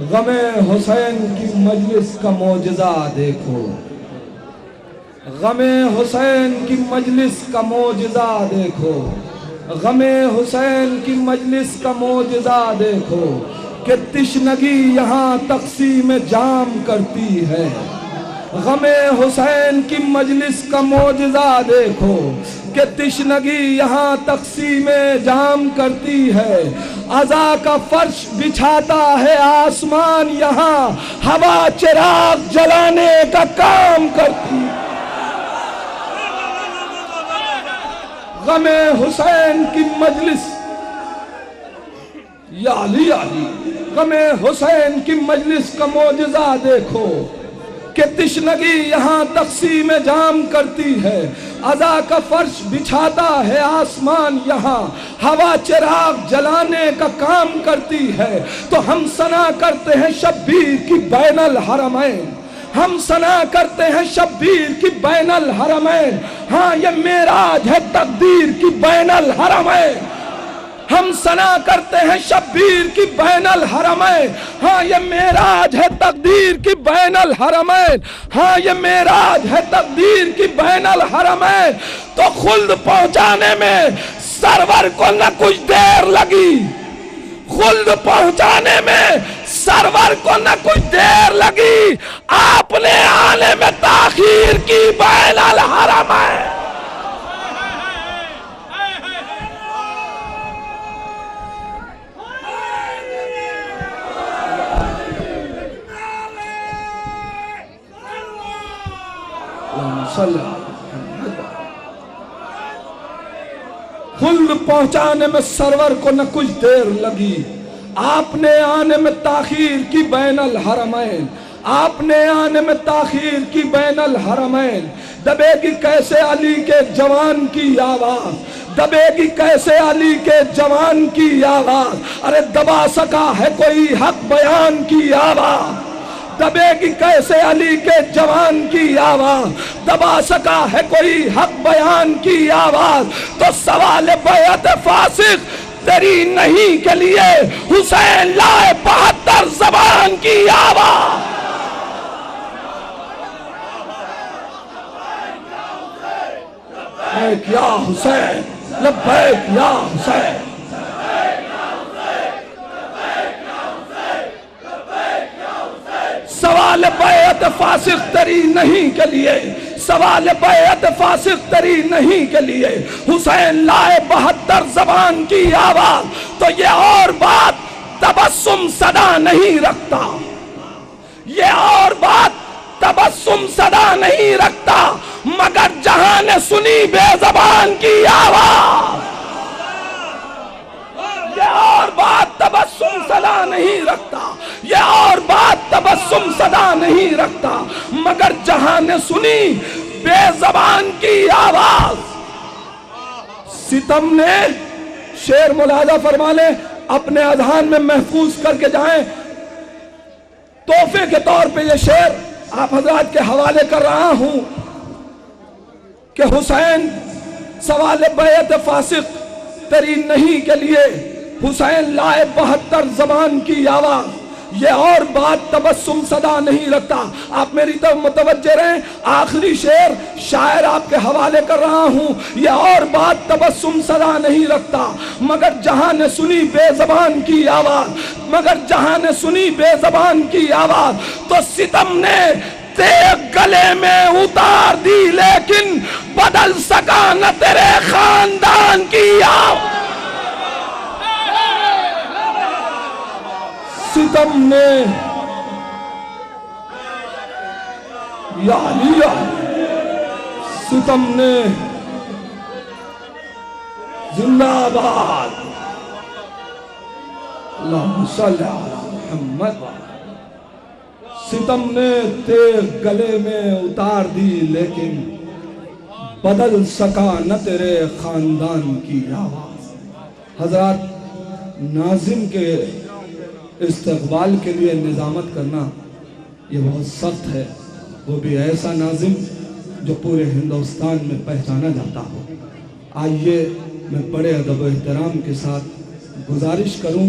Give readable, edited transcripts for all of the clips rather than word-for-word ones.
غم حسین کی مجلس کا معجزہ دیکھو، غم حسین کی مجلس کا معجزہ دیکھو، غم حسین کی مجلس کا معجزہ دیکھو کہ تشنگی یہاں تقسیم جام کرتی ہے۔ غم حسین کی مجلس کا معجزہ دیکھو کہ تشنگی یہاں تقسیم جام کرتی ہے۔ عزا کا فرش بچھاتا ہے آسمان یہاں، ہوا چراغ جلانے کا کام کرتی ہے۔ غم حسین کی مجلس، یا علی یا علی، غم حسین کی مجلس کا معجزہ دیکھو کہ تشنگی یہاں تقسیم جام کرتی ہے۔ عزا کا فرش بچھاتا ہے آسمان یہاں، ہوا چراغ جلانے کا کام کرتی ہے۔ تو ہم ثنا کرتے ہیں شبیر کی بین الحرمین، ہم ثنا کرتے ہیں شبیر کی بین الحرمین۔ ہاں یہ معراج ہے تقدیر کی بین الحرمین، ہم ثنا کرتے ہیں شبیر کی بین الحرمین۔ ہاں یہ معراج ہے تقدیر کی بین الحرمین، ہاں یہ معراج ہے تقدیر کی بین الحرمین۔ تو خلد پہنچانے میں سرور کو نہ کچھ دیر لگی، خلد پہنچانے میں سرور کو نہ کچھ دیر لگی، آپ نے آنے میں تاخیر کی بین الحرمین۔ خلد پہنچانے میں سرور کو نہ کچھ دیر لگی، آپ نے آنے میں تاخیر کی بین الحرمین، آپ نے آنے میں تاخیر کی بین الحرمین۔ دبے گی کیسے علی کے جوان کی آواز، دبے گی کیسے علی کے جوان کی آواز، ارے دبا سکا ہے کوئی حق بیان کی آواز، دبے گی کیسے علی کے جوان کی آواز، دبا سکا ہے کوئی حق بیان کی آواز۔ تو سوال بیعت فاسق تیری نہیں کے لیے حسین لائے 72 زبان کی آواز۔ لبیک یا حسین، لبیک یا حسین، سوال بیعت فاسق تری نہیں کے لیے، سوال بیعت فاسق تری نہیں کے لیے حسین لائے 72 زبان کی آواز۔ تو یہ اور بات تبسم صدا نہیں رکھتا، یہ اور بات تبسم صدا نہیں رکھتا، مگر جہاں نے سنی بے زبان کی آواز۔ یہ اور بات تبسم صدا نہیں رکھتا، یہ اور بات تبسم صدا نہیں رکھتا، مگر جہاں نے سنی بے زبان کی آواز۔ ستم نے شعر ملاحظہ فرما لیں، اپنے اذہان میں محفوظ کر کے جائیں۔ تحفے کے طور پہ یہ شعر آپ حضرات کے حوالے کر رہا ہوں کہ حسین سوال بیعت فاسق تری نہیں کے لیے حسین لائے 72 زبان کی آواز۔ یہ اور بات تبسم صدا نہیں رکھتا۔ آپ میری طرف متوجہ رہیں، آخری شعر شاعر آپ کے حوالے کر رہا ہوں۔ یہ اور بات تبسم صدا نہیں رکھتا، مگر جہاں نے سنی بے زبان کی آواز، مگر جہاں نے سنی بے زبان کی آواز۔ تو ستم نے تیغ گلے میں اتار دی، لیکن بدل سکا نہ تیرے خاندان کی آواز۔ ستم نے یا علی یا علی، ستم نے زندہ باد، اللہم صلی علی محمد۔ ستم نے تیغ گلے میں اتار دی، لیکن بدل سکا نہ تیرے خاندان کی آواز۔ حضرات، ناظم کے استقبال کے لیے نظامت کرنا یہ بہت سخت ہے، وہ بھی ایسا ناظم جو پورے ہندوستان میں پہچانا جاتا ہو۔ آئیے میں بڑے ادب و احترام کے ساتھ گزارش کروں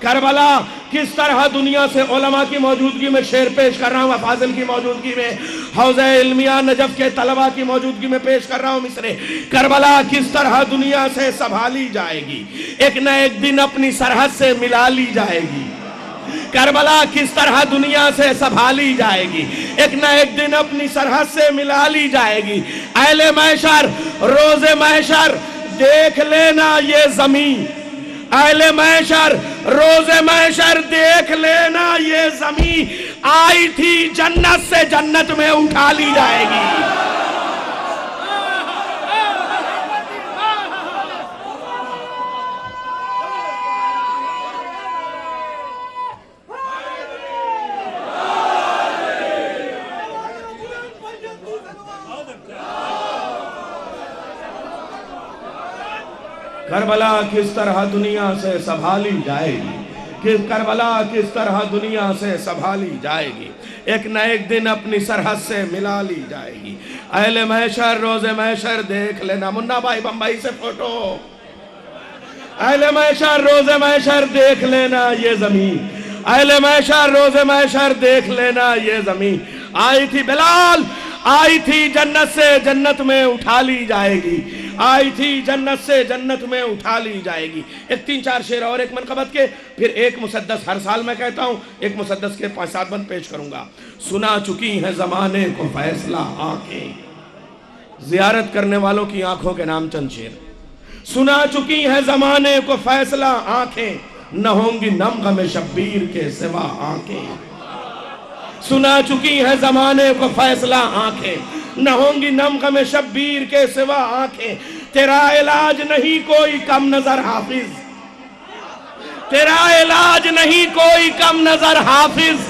کربلا کس طرح دنیا سے علماء کی موجودگی میں شعر پیش کر رہا ہوں، افاضل کی موجودگی میں، حوزہ علمیہ نجف کے طلباء کی موجودگی میں پیش کر رہا ہوں مصرے۔ کربلا کس طرح دنیا سے سنبھالی جائے گی، ایک نہ ایک دن اپنی سرحد سے ملا لی جائے گی۔ کربلا کس طرح دنیا سے سنبھالی جائے گی، ایک نہ ایک دن اپنی سرحد سے ملا لی جائے گی۔ اہل محشر روز محشر دیکھ لینا یہ زمین، اہل محشر روز محشر دیکھ لینا یہ زمین، آئی تھی جنت سے جنت میں اٹھا لی جائے گی۔ کربلا کس طرح دنیا سے سنبھالی جائے گی، کربلا کس طرح دنیا سے سنبھالی جائے گی، ایک نہ ایک دن اپنی سرحد سے ملا لی جائے گی۔ اہل محشر روز محشر دیکھ لینا، منا بھائی بمبئی سے فوٹو، اہل محشر روز محشر دیکھ لینا یہ زمین، اہل محشر روز محشر دیکھ لینا یہ زمین، آئی تھی بلال، آئی تھی جنت سے جنت میں اٹھا لی جائے گی، آئی تھی جنت سے جنت میں اٹھا لی جائے گی۔ ایک 3-4 شعر اور ایک منقبت کے، پھر ایک مسدس ہر سال میں کہتا ہوں، ایک مسدس کے 5-7 بند پیش کروں گا۔ سنا چکی ہیں زمانے کو فیصلہ آنکھیں، زیارت کرنے والوں کی آنکھوں کے نام چند شعر۔ سنا چکی ہیں زمانے کو فیصلہ آنکھیں، نہ ہوں گی نم غم شبیر کے سوا آنکھیں۔ سنا چکی ہے زمانے کو فیصلہ آنکھیں، نہ ہوں گی نم غم شبیر کے سوا آنکھیں۔ تیرا علاج نہیں کوئی کم نظر حافظ، تیرا علاج نہیں کوئی کم نظر حافظ،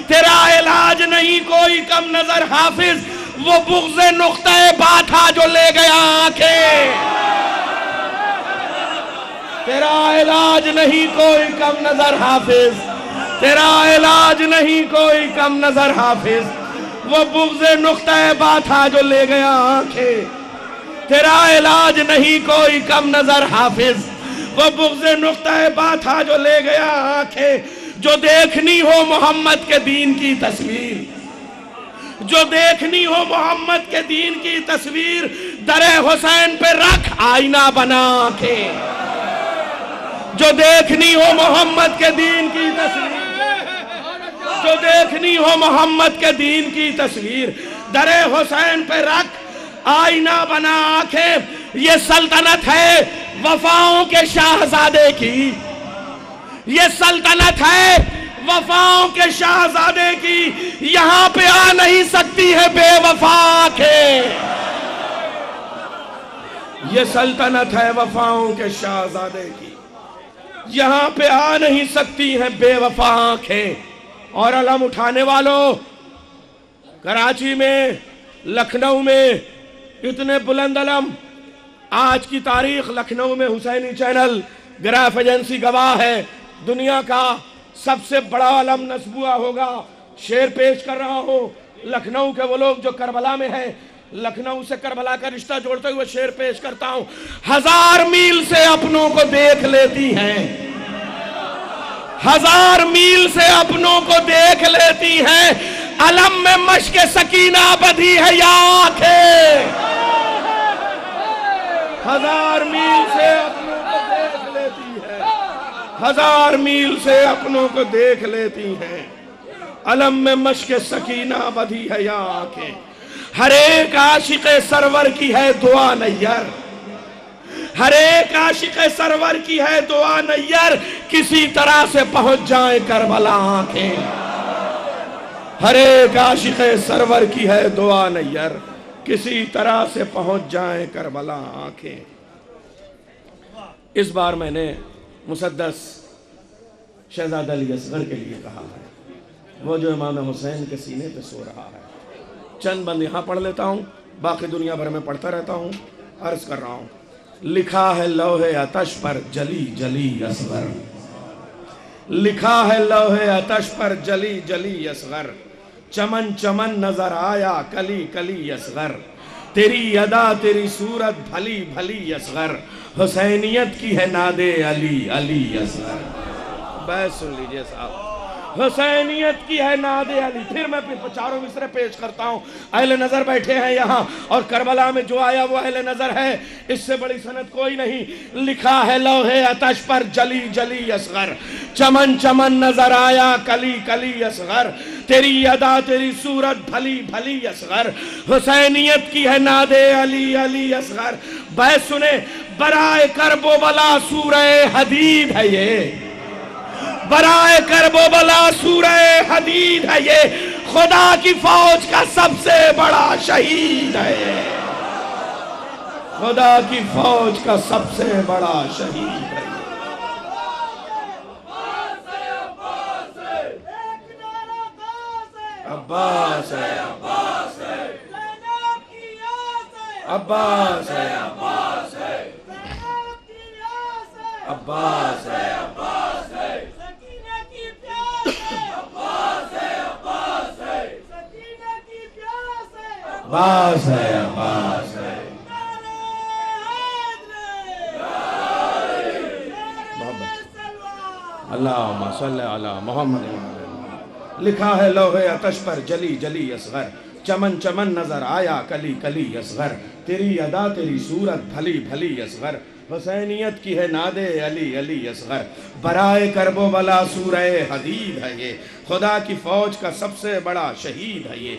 تیرا علاج نہیں کوئی کم نظر حافظ، وہ بغض نقطہ باتھا جو لے گیا آنکھیں۔ تیرا علاج نہیں کوئی کم نظر حافظ، تیرا علاج نہیں کوئی کم نظر حافظ، وہ بغض نقطہ باتھا جو لے گیا آنکھیں۔ تیرا علاج نہیں کوئی کم نظر حافظ، وہ بغض نقطہ باتھا جو لے گیا آنکھیں۔ جو دیکھنی ہو محمد کے دین کی تصویر، جو دیکھنی ہو محمد کے دین کی تصویر، در حسین پہ رکھ آئینہ بنا کے۔ جو دیکھنی ہو محمد کے دین کی تصویر، جو دیکھنی ہو محمد کے دین کی تصویر، در حسین پہ رکھ آئینہ بنا آنکھیں۔ یہ سلطنت ہے وفاؤں کے شاہزادے کی، یہ سلطنت ہے وفاؤں کے شاہزادے کی، یہاں پہ آ نہیں سکتی ہے بے وفا آنکھیں۔ یہ سلطنت ہے وفاؤں کے شاہزادے کی، یہاں پہ آ نہیں سکتی ہے بے وفا آنکھیں۔ اور علم اٹھانے والوں، کراچی میں، لکھنؤ میں اتنے بلند علم، آج کی تاریخ لکھنؤ میں حسینی چینل گراف ایجنسی گواہ ہے، دنیا کا سب سے بڑا علم نصب ہوا ہوگا۔ شعر پیش کر رہا ہوں، لکھنؤ کے وہ لوگ جو کربلا میں ہیں، لکھنؤ سے کربلا کا رشتہ جوڑتے ہوئے شعر پیش کرتا ہوں۔ 1000 میل سے اپنوں کو دیکھ لیتی ہیں، 1000 میل سے اپنوں کو دیکھ لیتی ہیں، علم میں مشک سکینہ بدھی ہے یا آنکھیں۔ 1000 میل سے اپنوں کو دیکھ لیتی ہے، 1000 میل سے اپنوں کو دیکھ لیتی ہیں، علم میں مشک سکینہ بدھی ہے یا آنکھیں۔ ہر ایک عاشق سرور کی ہے دعا نیر، ہر ایک عاشق سرور کی ہے دعا نیر، کسی طرح سے پہنچ جائیں کربلا آنکھیں۔ ہر ایک عاشق سرور کی ہے دعا نیر، کسی طرح سے پہنچ جائیں کربلا آنکھیں۔ اس بار میں نے مسدس شہزادہ علی اصغر کے لیے کہا ہے، وہ جو امام حسین کے سینے پہ سو رہا ہے۔ چند بند یہاں پڑھ لیتا ہوں، باقی دنیا بھر میں پڑھتا رہتا ہوں۔ عرض کر رہا ہوں، لکھا ہے لوح آتش پر جلی جلی اصغر، لکھا ہے لوح آتش پر جلی جلی اصغر، چمن چمن نظر آیا کلی کلی اصغر، تیری ادا تیری صورت بھلی بھلی اصغر، حسینیت کی ہے ناد علی علی اصغر۔ بس سن لیجئے صاحب، حسینیت کی ہے ناد علی. پھر میں چاروں مصرے پیش کرتا ہوں. اہل نظر بیٹھے ہیں یہاں اور کربلا میں جو آیا وہ اہل نظر ہے، اس سے بڑی سند کوئی نہیں. لکھا ہے لوح آتش پر جلی جلی اصغر، چمن چمن نظر آیا کلی کلی اصغر، تیری ادا تیری صورت بھلی بھلی اصغر، حسینیت کی ہے ناد علی علی اصغر. بحث سنیں، برائے کرب و بلا سورہ حدید ہے یہ، برائے کرب و بلا سورہ حدید ہے یہ، خدا کی فوج کا سب سے بڑا شہید ہے یہ، خدا کی فوج کا سب سے بڑا شہید ہے. عباس ہے، عباس ہے، عباس ہے، عباس ہے، عباس ہے، عباس ہے، عباس ہے، عباس ہے. اللہم صلی علی محمد. لکھا ہے لوح آتش پر جلی جلی اصغر، چمن چمن نظر آیا کلی کلی اصغر، تیری ادا تیری صورت بھلی بھلی اصغر، حسینیت کی ہے ناد علی علی اصغر، برائے کرب و بلا سورہ حدید ہے یہ، خدا کی فوج کا سب سے بڑا شہید ہے یہ.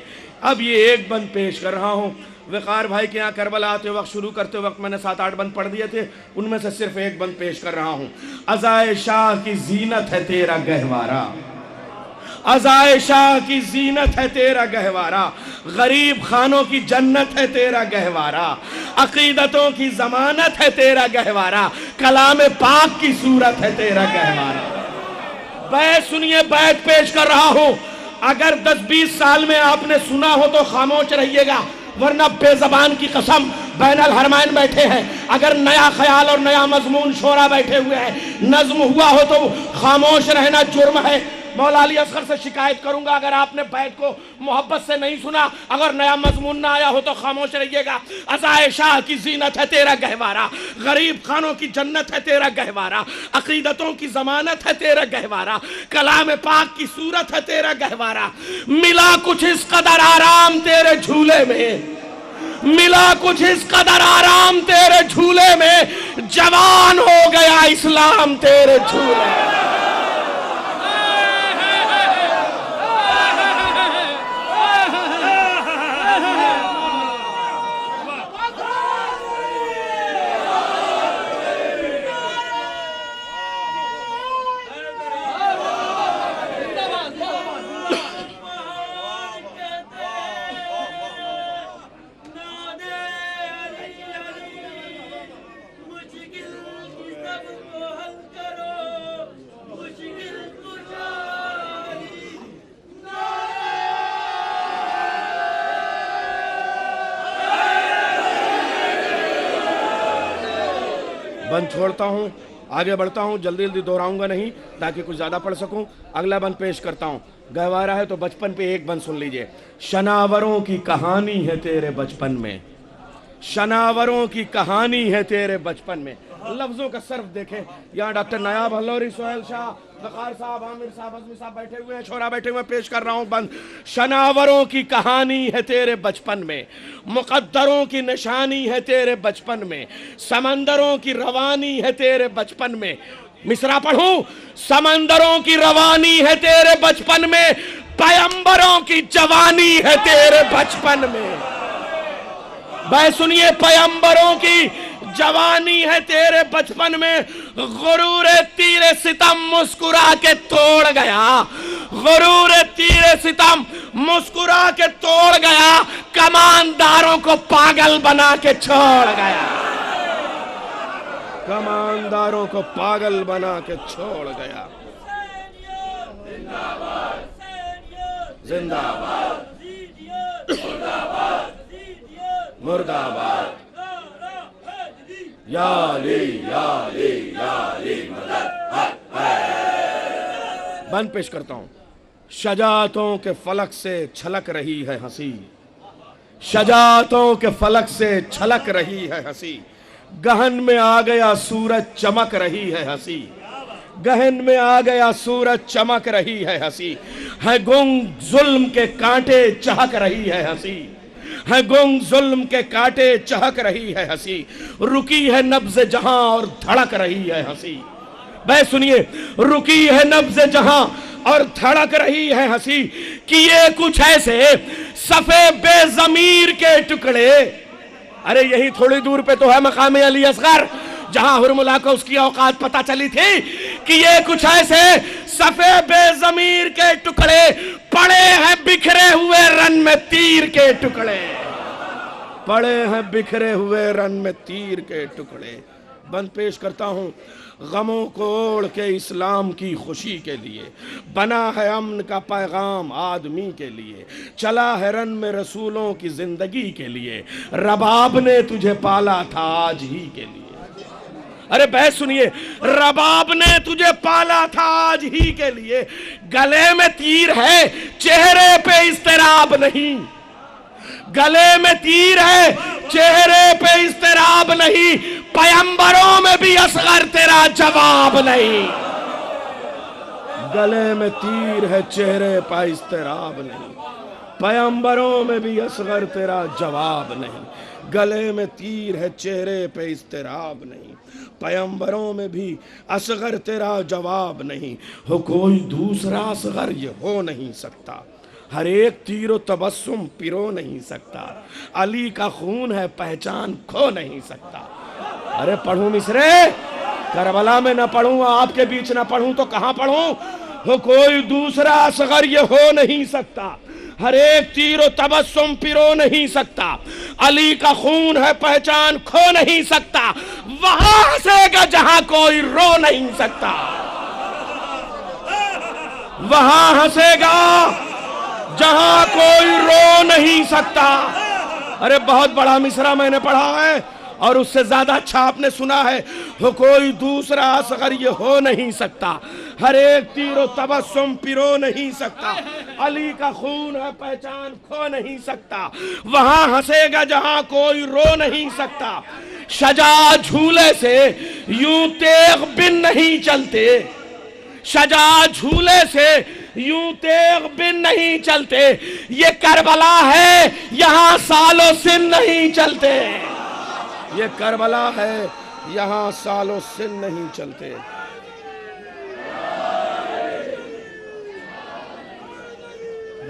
اب یہ ایک بند پیش کر رہا ہوں. وقار بھائی کے یہاں کربلا آتے وقت شروع کرتے وقت میں نے 7-8 بند پڑھ دیے تھے، ان میں سے صرف ایک بند پیش کر رہا ہوں. عزائے شاہ کی زینت ہے تیرا گہوارہ، عزائے شاہ کی زینت ہے تیرا گہوارہ، غریب خانوں کی جنت ہے تیرا گہوارہ، عقیدتوں کی ضمانت ہے تیرا گہوارہ، کلام پاک کی صورت ہے تیرا گہوارہ. بیت سنیے، بیت پیش کر رہا ہوں. اگر 10-20 سال میں آپ نے سنا ہو تو خاموش رہیے گا، ورنہ بے زبان کی قسم بین الحرمین بیٹھے ہیں. اگر نیا خیال اور نیا مضمون شورا بیٹھے ہوئے ہیں، نظم ہوا ہو تو خاموش رہنا جرم ہے. مولا علی اصغر سے شکایت کروں گا اگر آپ نے بیت کو محبت سے نہیں سنا، اگر نیا مضمون نہ آیا ہو تو خاموش رہیے گا. عزائے شاہ کی زینت ہے تیرا گہوارہ، غریب خانوں کی جنت ہے تیرا گہوارہ، عقیدتوں کی ضمانت ہے تیرا گہوارہ، کلام پاک کی صورت ہے تیرا گہوارہ. ملا کچھ اس قدر آرام تیرے جھولے میں، ملا کچھ اس قدر آرام تیرے جھولے میں، جوان ہو گیا اسلام تیرے جھولے میں. بند چھوڑتا ہوں، آگے بڑھتا ہوں، جلدی جلدی دہراؤں گا نہیں تاکہ کچھ زیادہ پڑھ سکوں. اگلا بند پیش کرتا ہوں. گہوارہ ہے تو بچپن پہ ایک بند سن لیجئے. شناوروں کی کہانی ہے تیرے بچپن میں، شناوروں کی کہانی ہے تیرے بچپن میں. لفظوں کا صرف دیکھیں. یہاں ڈاکٹر نایاب ہلوری، سہیل شاہ، وقار صاحب، عامر صاحب، عزمی صاحب بیٹھے ہوئے ہیں، شورا بیٹھے ہوئے ہیں. پیش کر رہا ہوں بند. شناوروں کی کہانی ہے تیرے بچپن میں، مقدروں کی نشانی ہے تیرے بچپن میں، سمندروں کی روانی ہے تیرے بچپن میں. مصرع پڑھوں. سمندروں کی روانی ہے تیرے بچپن میں، پیمبروں کی جوانی ہے تیرے بچپن میں. بھائی سنیے، پیمبروں کی جوانی ہے تیرے بچپن میں، غرور تیر ستم مسکرا کے توڑ گیا، غرور تیر ستم مسکرا کے توڑ گیا، کمانداروں کو پاگل بنا کے چھوڑ گیا، کمانداروں کو پاگل بنا کے چھوڑ گیا. زندہ باد، مرد آباد، یا علی یا علی یا علی مدد. بند پیش کرتا ہوں. شجاعتوں کے فلک سے چھلک رہی ہے ہنسی، شجاعتوں کے فلک سے چھلک رہی ہے ہنسی، گہن میں آ گیا سورج چمک رہی ہے ہنسی، گہن میں آ گیا سورج چمک رہی ہے ہنسی، ہے گنگ ظلم کے کانٹے چہک رہی ہے ہنسی، ہے گنگ ظلم کے کانٹے چہک رہی ہے ہنسی، رکی ہے نبض جہاں اور دھڑک رہی ہے ہنسی۔ بھائی سنیے، رکی ہے نبض جہاں اور دھڑک رہی ہے ہنسی، کیے کچھ ایسے صفے بے ضمیر کے ٹکڑے۔ ارے یہی تھوڑی دور پہ تو ہے مقام علی اصغر جہاں حرملا کو اس کی اوقات پتہ چلی تھی کہ یہ کچھ ایسے صفے بے ضمیر کے ٹکڑے پڑے ہیں بکھرے ہوئے رن میں تیر کے ٹکڑے، پڑے ہیں بکھرے ہوئے رن میں تیر کے ٹکڑے۔ بند پیش کرتا ہوں، غموں کو اوڑھ کے اسلام کی خوشی کے لیے بنا ہے امن کا پیغام آدمی کے لیے، چلا ہے رن میں رسولوں کی زندگی کے لیے، رباب نے تجھے پالا تھا آج ہی کے لیے۔ ارے بھائی سنیے، رباب نے تجھے پالا تھا آج ہی کے لیے، گلے میں تیر ہے چہرے پہ اضطراب نہیں، گلے میں تیر ہے چہرے پہ اضطراب نہیں، پیمبروں میں بھی اصغر تیرا جواب نہیں۔ گلے میں تیر ہے چہرے پہ اضطراب نہیں، پیمبروں میں بھی اصغر تیرا جواب نہیں، گلے میں تیر ہے چہرے پہ اضطراب نہیں، پیمبروں میں بھی اصغر تیرا جواب نہیں، ہو کوئی دوسرا اصغر یہ ہو نہیں سکتا، ہر ایک تیر و تبسم پرو نہیں سکتا، علی کا خون ہے پہچان کھو نہیں سکتا۔ ارے پڑھوں مصرے، کربلا میں نہ پڑھوں آپ کے بیچ نہ پڑھوں تو کہاں پڑھوں؟ ہو کوئی دوسرا اصغر یہ ہو نہیں سکتا، ہر ایک تیر و تبسم پرو نہیں سکتا، علی کا خون ہے پہچان کھو نہیں سکتا، وہاں ہنسے گا جہاں کوئی رو نہیں سکتا، وہاں ہنسے گا جہاں کوئی رو نہیں سکتا۔ ارے بہت بڑا مصرع میں نے پڑھا ہے اور اس سے زیادہ اچھا آپ نے سنا ہے، ہو کوئی دوسرا اصغر یہ ہو نہیں سکتا، ہر ایک تیر و تبسم پرو نہیں سکتا، علی کا خون ہے پہچان کھو نہیں سکتا، وہاں ہنسے گا جہاں کوئی رو نہیں سکتا، شجاع جھولے سے یوں تیغ بن نہیں چلتے، شجاع جھولے سے یوں تیغ بن نہیں چلتے، یہ کربلا ہے یہاں سال و سن نہیں چلتے، یہ کربلا ہے یہاں سال و سن نہیں چلتے۔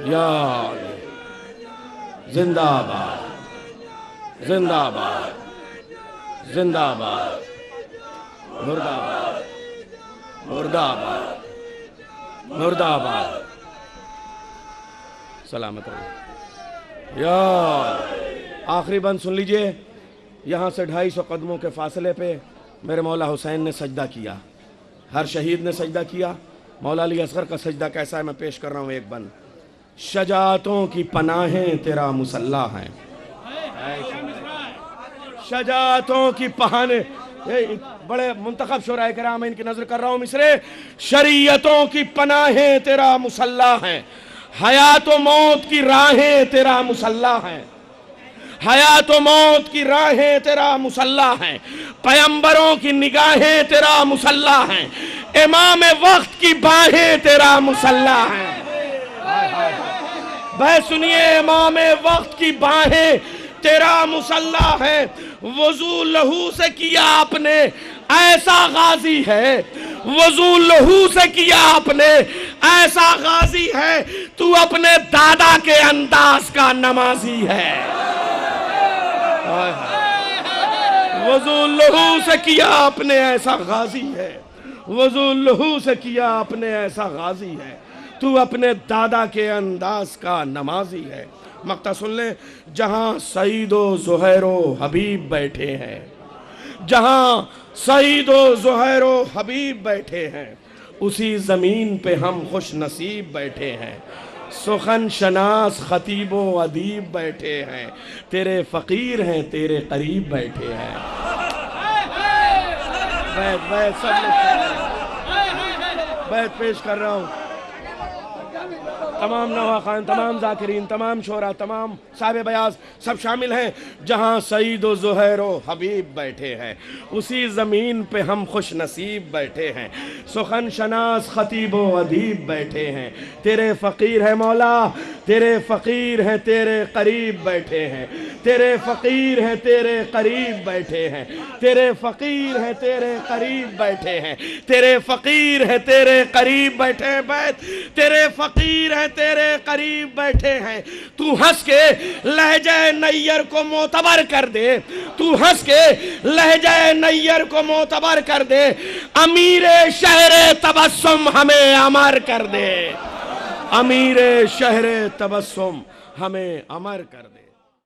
یا زندہ باد، زندہ باد، زندہ باد، مردہ آباد، مردہ آباد، مردہ آباد، سلامت رہو۔ یا آخری بند سن لیجئے، یہاں سے 250 قدموں کے فاصلے پہ میرے مولا حسین نے سجدہ کیا، ہر شہید نے سجدہ کیا، مولا علی اصغر کا سجدہ کیسا ہے میں پیش کر رہا ہوں ایک بند۔ شجاعتوں کی پناہیں تیرا مسلح ہیں، شجاعتوں کی پناہیں، بڑے منتخب شعراء کرام ان کی نظر کر رہا ہوں مصرے، شریعتوں کی پناہیں تیرا مسلح ہیں، حیات و موت کی راہیں تیرا مسلح ہیں، حیات و موت کی راہیں تیرا مسلح ہیں، پیمبروں کی نگاہیں تیرا مسلح ہیں، امام وقت کی باہیں تیرا مسلح ہیں۔ بھائی سنیے، امام وقت کی باہیں تیرا مسلح ہے، وضو لہو سے کیا آپ نے ایسا غازی ہے، وضو لہو سے کیا آپ نے ایسا غازی ہے، تو اپنے دادا کے انداز کا نمازی ہے، وضو لہو سے کیا آپ نے ایسا غازی ہے، وضو لہو سے کیا آپ نے ایسا غازی ہے، تو اپنے دادا کے انداز کا نمازی ہے۔ مقطع سن لیں، جہاں سعید و زہیر و حبیب بیٹھے ہیں، جہاں سعید و زہیر و حبیب بیٹھے ہیں، اسی زمین پہ ہم خوش نصیب بیٹھے ہیں، سخن شناس خطیب و ادیب بیٹھے ہیں، تیرے فقیر ہیں تیرے قریب بیٹھے ہیں۔ بیت سب بیت پیش کر رہا ہوں۔ تمام نواخان، تمام ذاکرین، تمام شعراء، تمام صاحب بیاض سب شامل ہیں. جہاں سعید و زہیر و حبیب بیٹھے ہیں اسی زمین پہ ہم خوش نصیب بیٹھے ہیں. سخن شناس خطیب و ادیب بیٹھے ہیں. تیرے فقیر ہے مولا، تیرے فقیر ہیں، تیرے قریب بیٹھے ہیں. تیرے فقیر ہیں، تیرے قریب بیٹھے ہیں. تیرے فقیر ہیں، تیرے قریب بیٹھے ہیں. تیرے فقیر ہیں، تیرے قریب بیٹھے ہیں. بیت تیرے فقیر ہیں، تیرے قریب بیٹھے ہیں. تو ہنس کے لہجہ نیر کو معتبر کر دے. تو ہنس کے لہجہ نیر کو معتبر کر دے. امیر شہر تبسم ہمیں امر کر دے. امیر شہر تبسم ہمیں امر کر دے.